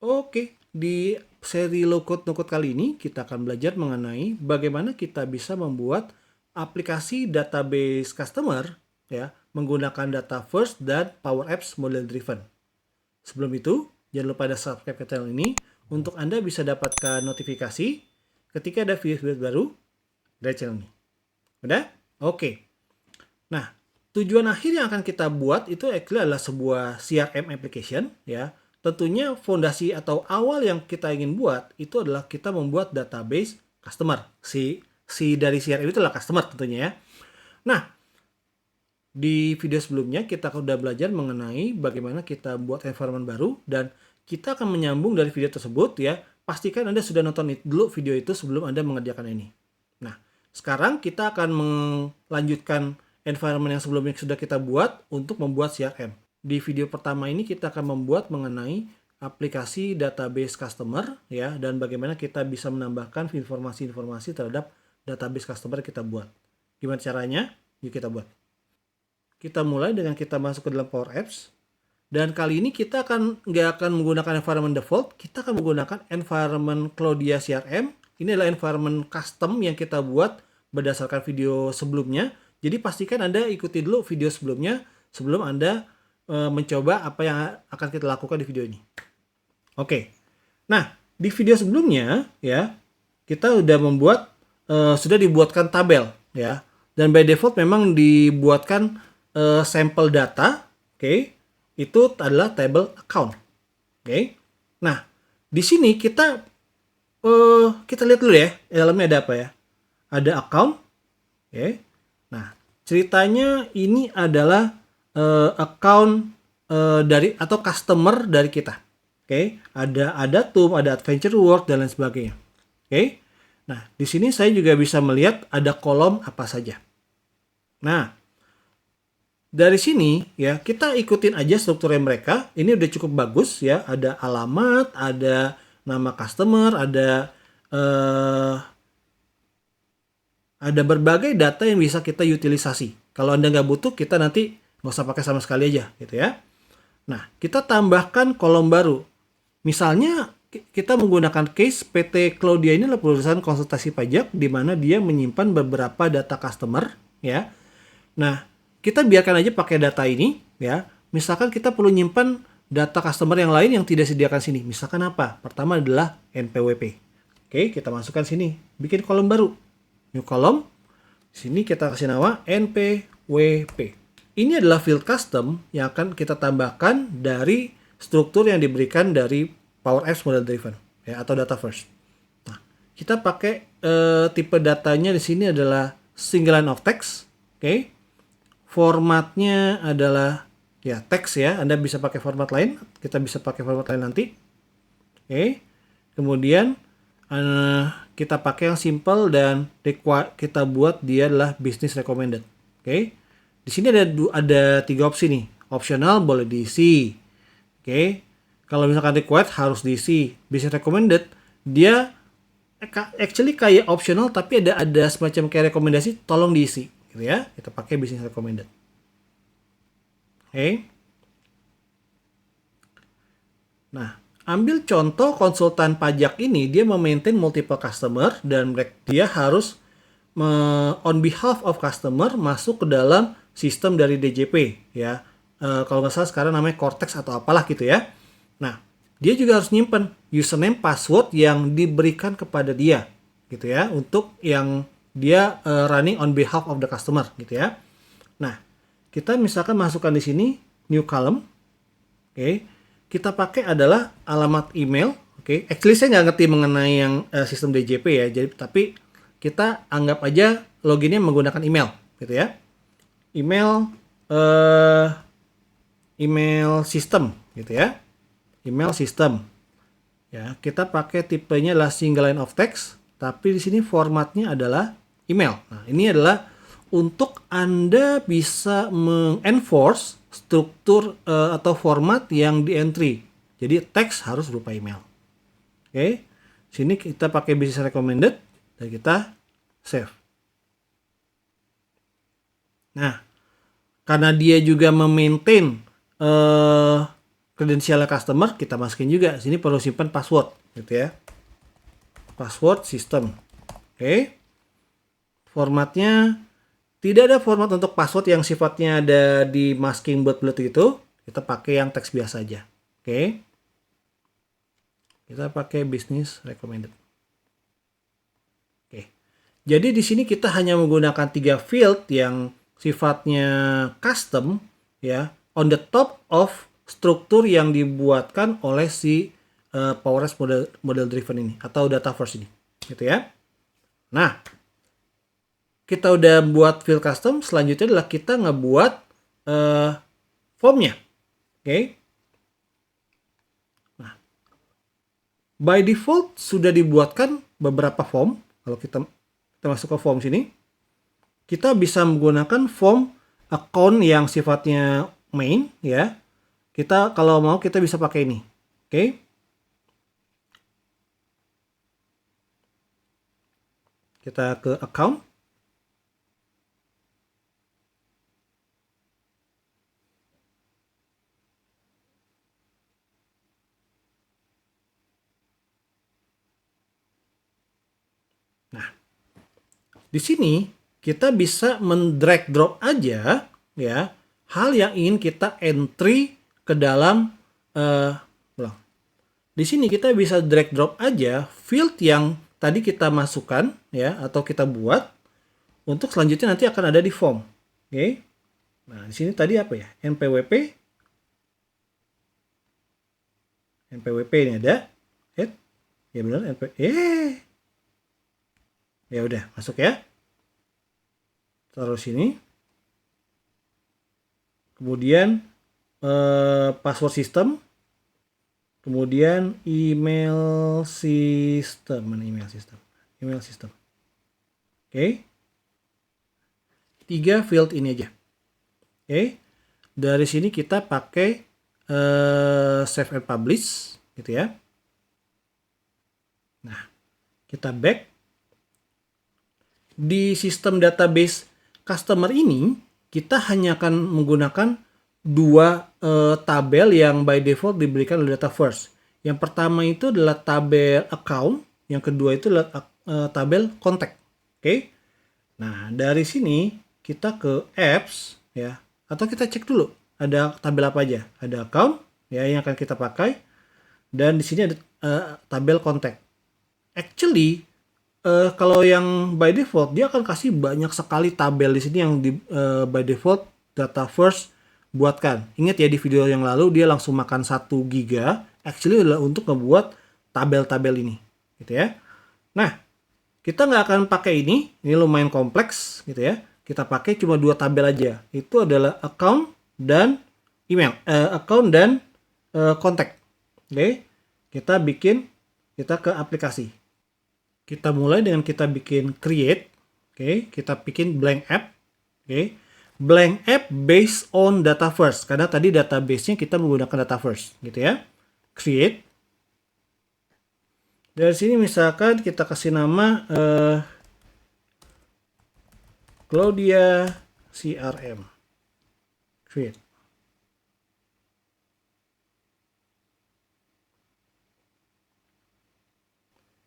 Oke, di seri low code no code kali ini kita akan belajar mengenai bagaimana kita bisa membuat aplikasi database customer ya menggunakan data first dan Power Apps model driven. Sebelum itu, jangan lupa ada subscribe ke channel ini untuk Anda bisa dapatkan notifikasi ketika ada video-video baru dari channel ini. Udah? Oke. Nah, tujuan akhir yang akan kita buat itu actually adalah sebuah CRM application ya. Tentunya fondasi atau awal yang kita ingin buat itu adalah kita membuat database customer. Si dari CRM itu adalah customer tentunya ya. Nah, di video sebelumnya kita sudah belajar mengenai bagaimana kita buat environment baru dan kita akan menyambung dari video tersebut ya. Pastikan Anda sudah nonton dulu video itu sebelum Anda mengerjakan ini. Nah, sekarang kita akan melanjutkan environment yang sebelumnya sudah kita buat untuk membuat CRM. Di video pertama ini kita akan membuat mengenai aplikasi database customer ya dan bagaimana kita bisa menambahkan informasi-informasi terhadap database customer yang kita buat. Gimana caranya? Yuk kita buat. Kita mulai dengan kita masuk ke dalam Power Apps. Dan kali ini kita nggak akan menggunakan environment default, kita akan menggunakan environment Cloudia CRM. Ini adalah environment custom yang kita buat berdasarkan video sebelumnya. Jadi pastikan Anda ikuti dulu video sebelumnya sebelum Anda mencoba apa yang akan kita lakukan di video ini. Oke. Nah, di video sebelumnya ya, kita sudah dibuatkan tabel ya. Dan by default memang dibuatkan sampel data, oke. Itu adalah table account. Oke. Nah, di sini kita lihat dulu ya, di dalamnya ada apa ya? Ada account. Oke. Nah, ceritanya ini adalah account dari atau customer dari kita. Oke. Ada Tum, ada Adventure World dan lain sebagainya. Oke. Nah, di sini saya juga bisa melihat ada kolom apa saja. Nah, dari sini ya kita ikutin aja strukturnya mereka. Ini udah cukup bagus ya. Ada alamat, ada nama customer, ada berbagai data yang bisa kita utilisasi. Kalau Anda nggak butuh, kita nanti nggak usah pakai sama sekali aja gitu ya. Nah, kita tambahkan kolom baru. Misalnya kita menggunakan case PT Cloudia ini adalah perusahaan konsultasi pajak di mana dia menyimpan beberapa data customer ya. Nah, kita biarkan aja pakai data ini ya. Misalkan kita perlu nyimpan data customer yang lain yang tidak disediakan sini. Misalkan apa? Pertama adalah NPWP. Oke, kita masukkan sini. Bikin kolom baru. New column. Sini kita kasih nama NPWP. Ini adalah field custom yang akan kita tambahkan dari struktur yang diberikan dari Power Apps Model Driven ya, atau data first. Nah, kita pakai tipe datanya di sini adalah single line of text. Oke. Formatnya adalah ya teks ya. Anda bisa pakai format lain, kita bisa pakai format lain nanti. Oke. Kemudian kita pakai yang simple dan kita buat dia adalah business recommended. Oke. Di sini ada 3 opsi nih. Optional boleh diisi. Oke. Kalau misalkan required harus diisi. Business recommended dia actually kayak optional tapi ada semacam kayak rekomendasi tolong diisi gitu ya. Kita pakai business recommended. Oke. Nah, ambil contoh konsultan pajak ini, dia memaintain multiple customer dan dia harus on behalf of customer masuk ke dalam sistem dari DJP ya. Kalau nggak salah sekarang namanya Cortex atau apalah gitu ya. Nah, dia juga harus nyimpen username password yang diberikan kepada dia gitu ya untuk yang dia running on behalf of the customer gitu ya. Nah, kita misalkan masukkan di sini new column. Oke. Kita pakai adalah alamat email. Oke. Actually saya nggak ngerti mengenai yang sistem DJP ya. Jadi tapi kita anggap aja loginnya menggunakan email gitu ya. Email system gitu ya. Email system. Ya, kita pakai tipenya adalah single line of text, tapi di sini formatnya adalah email. Nah, ini adalah untuk Anda bisa mengenforce struktur atau format yang di entry. Jadi teks harus berupa email. Oke. Sini kita pakai business recommended dan kita save. Nah, karena dia juga memaintain kredensialnya customer kita masukin juga. Sini perlu simpan password gitu ya. Password system. Oke. Formatnya tidak ada format untuk password yang sifatnya ada di masking bulat-bulat itu. Kita pakai yang teks biasa aja. Oke. Kita pakai business recommended. Oke. Jadi di sini kita hanya menggunakan 3 field yang sifatnya custom ya, on the top of struktur yang dibuatkan oleh si PowerRes model driven ini atau Dataverse ini. Gitu ya. Nah, kita udah buat field custom, selanjutnya adalah kita ngebuat formnya. Oke. Nah, by default sudah dibuatkan beberapa form. Kalau kita masuk ke form sini, kita bisa menggunakan form account yang sifatnya main ya. Kita kalau mau kita bisa pakai ini. Oke. Kita ke account. Nah, di sini kita bisa mendrag drop aja ya hal yang ingin kita entry ke dalam di sini kita bisa drag drop aja field yang tadi kita masukkan ya atau kita buat untuk selanjutnya nanti akan ada di form. Oke. Nah, di sini tadi apa ya? NPWP ini ada. Ya benar ya udah masuk ya. Taruh sini. Kemudian password system. Kemudian email system. Mana email system? Email system. Oke. 3 field ini aja. Oke. Dari sini kita pakai save and publish gitu ya. Nah, kita back. Di sistem database customer ini kita hanya akan menggunakan 2 tabel yang by default diberikan oleh Dataverse. Yang pertama itu adalah tabel account, yang kedua itu adalah tabel contact. Oke. Nah, dari sini kita ke apps ya, atau kita cek dulu ada tabel apa aja. Ada account ya yang akan kita pakai, dan di sini ada tabel contact. Actually kalau yang by default dia akan kasih banyak sekali tabel di sini yang by default Dataverse buatkan. Ingat ya di video yang lalu dia langsung makan 1 giga. Actually adalah untuk ngebuat tabel-tabel ini, gitu ya. Nah, kita nggak akan pakai ini lumayan kompleks, gitu ya. Kita pakai cuma 2 tabel aja. Itu adalah account dan email, account dan kontak. Oke, kita ke aplikasi. Kita mulai dengan kita bikin create. Oke, kita bikin blank app. Oke, blank app based on Dataverse karena tadi database-nya kita menggunakan Dataverse, gitu ya. Create. Dari sini misalkan kita kasih nama Claudia CRM. Create.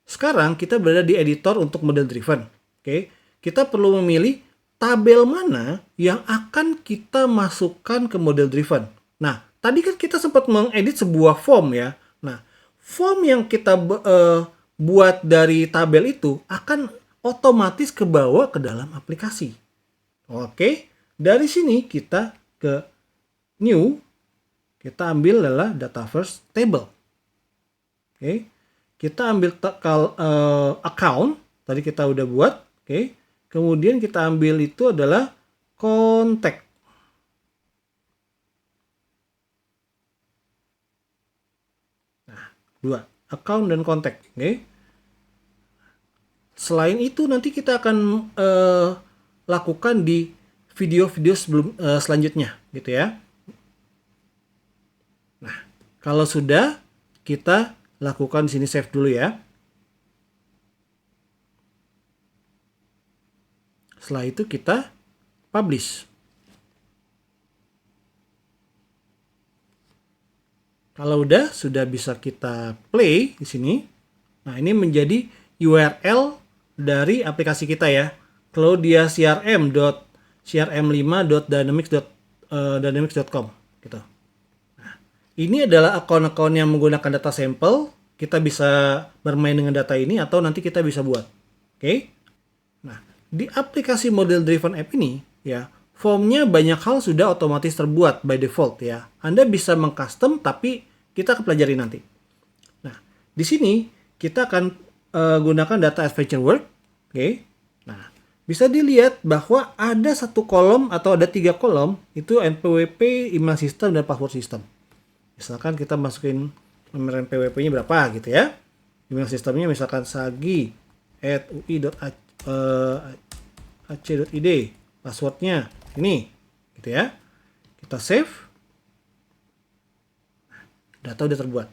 Sekarang kita berada di editor untuk model driven. Oke, kita perlu memilih tabel mana yang akan kita masukkan ke model driven. Nah, tadi kan kita sempat mengedit sebuah form ya. Nah, form yang kita buat dari tabel itu akan otomatis kebawa ke dalam aplikasi. Oke, dari sini kita ke new, kita ambil adalah Dataverse table. Oke, kita ambil account, tadi kita udah buat, oke. Kemudian kita ambil itu adalah kontak. Nah, 2, account dan kontak, oke. Selain itu nanti kita akan lakukan di video-video selanjutnya, gitu ya. Nah, kalau sudah kita lakukan di sini save dulu ya. Setelah itu kita publish. Kalau udah, sudah bisa kita play di sini. Nah, ini menjadi URL dari aplikasi kita ya. Cloudia crm.crm5.dynamics.com gitu. Nah, ini adalah akun-akun yang menggunakan data sampel. Kita bisa bermain dengan data ini atau nanti kita bisa buat. Oke. Nah, di aplikasi model driven app ini ya, formnya banyak hal sudah otomatis terbuat by default ya. Anda bisa mengcustom tapi kita akan pelajari nanti. Nah, di sini kita akan gunakan data adventure work. Oke. Nah, bisa dilihat bahwa ada satu kolom atau ada 3 kolom itu NPWP, email system, dan password system. Misalkan kita masukin nomor NPWP-nya berapa gitu ya. Email sistemnya misalkan sagi@ui.ac.id, passwordnya ini gitu ya. Kita save, data udah terbuat.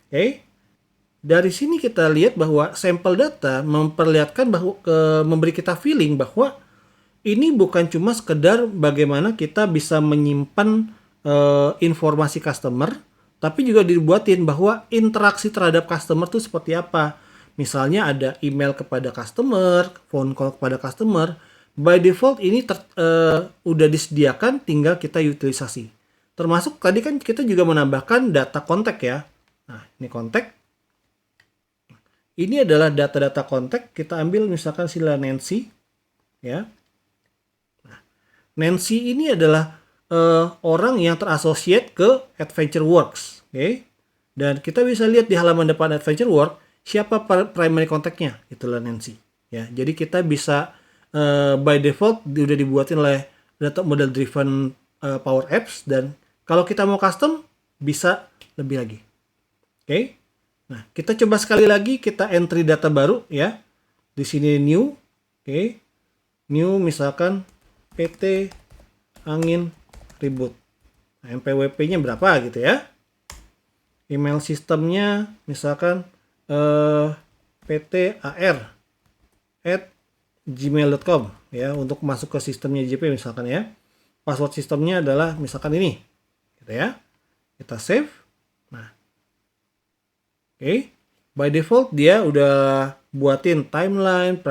Oke. Dari sini kita lihat bahwa sampel data memperlihatkan bahwa memberi kita feeling bahwa ini bukan cuma sekedar bagaimana kita bisa menyimpan informasi customer, tapi juga dibuatin bahwa interaksi terhadap customer itu seperti apa. Misalnya ada email kepada customer, phone call kepada customer. By default ini udah disediakan, tinggal kita utilisasi. Termasuk tadi kan kita juga menambahkan data kontak ya. Nah, ini kontak. Ini adalah data-data kontak. Kita ambil misalkan sila Nancy ya. Nah, Nancy ini adalah orang yang terasosiat ke Adventure Works. Oke. Dan kita bisa lihat di halaman depan Adventure Works siapa primary kontaknya, itulah Nancy ya. Jadi kita bisa by default udah dibuatin oleh data model driven Power Apps, dan kalau kita mau custom bisa lebih lagi. Oke. Nah, kita coba sekali lagi, kita entry data baru ya. Di sini new. Oke. New misalkan PT Angin Ribut. Nah, MPWP-nya berapa gitu ya. Email sistemnya misalkan ptar@gmail.com ya, untuk masuk ke sistemnya JP misalkan ya. Password sistemnya adalah misalkan ini. Gitu ya. Kita save. Nah. Oke. By default dia udah buatin timeline,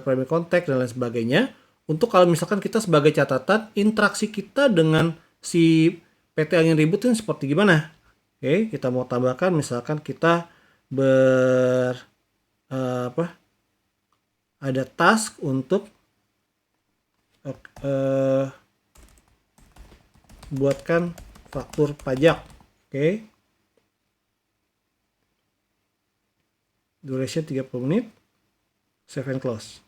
primary contact dan lain sebagainya. Untuk kalau misalkan kita sebagai catatan interaksi kita dengan si PT Angin Ribut ini seperti gimana. Oke, kita mau tambahkan misalkan kita ada task untuk buatkan faktur pajak. Oke. Duration 30 menit. Save and close.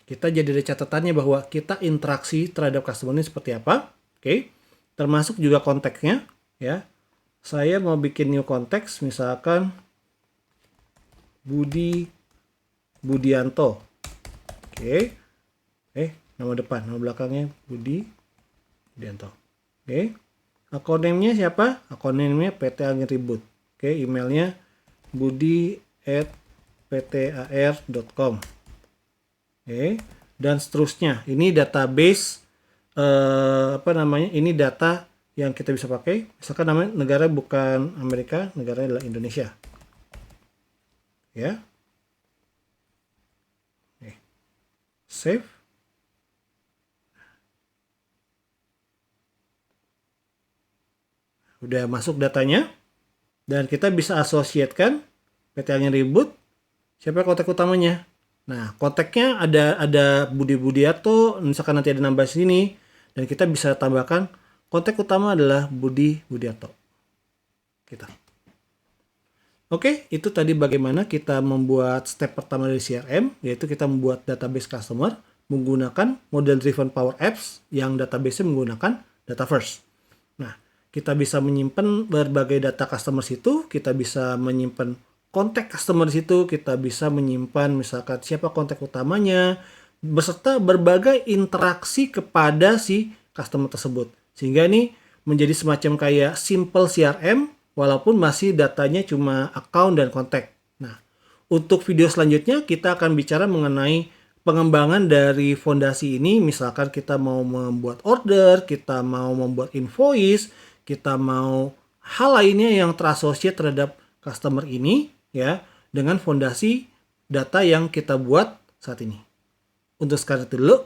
Kita jadi ada catatannya bahwa kita interaksi terhadap customer ini seperti apa. Oke. Termasuk juga konteksnya ya. Saya mau bikin new konteks misalkan Budianto. Oke. Nama depan, nama belakangnya Budianto. Oke. Akun name-nya siapa? Akun name-nya PT Angin Ribut. Oke, emailnya budi@ptar.com. Oke, dan seterusnya. Ini database ini data yang kita bisa pakai. Misalkan namanya negara bukan Amerika, negaranya adalah Indonesia. Ya. Oke. Save. Udah masuk datanya. Dan kita bisa asosiatkan PT Angin Ribut. Siapa kontak utamanya? Nah, kontaknya ada Budi Budiato, misalkan nanti ada nambah sini, dan kita bisa tambahkan kontak utama adalah Budi Budiato. Kita. Oke, itu tadi bagaimana kita membuat step pertama dari CRM, yaitu kita membuat database customer menggunakan model driven Power Apps yang database-nya menggunakan data first. Nah, kita bisa menyimpan berbagai data customer situ, kita bisa menyimpan kontak customer di situ, kita bisa menyimpan misalkan siapa kontak utamanya, beserta berbagai interaksi kepada si customer tersebut. Sehingga ini menjadi semacam kayak simple CRM, walaupun masih datanya cuma account dan kontak. Nah, untuk video selanjutnya kita akan bicara mengenai pengembangan dari fondasi ini. Misalkan kita mau membuat order, kita mau membuat invoice, kita mau hal lainnya yang terasosiasi terhadap customer ini ya dengan fondasi data yang kita buat saat ini. Untuk sekarang itu dulu.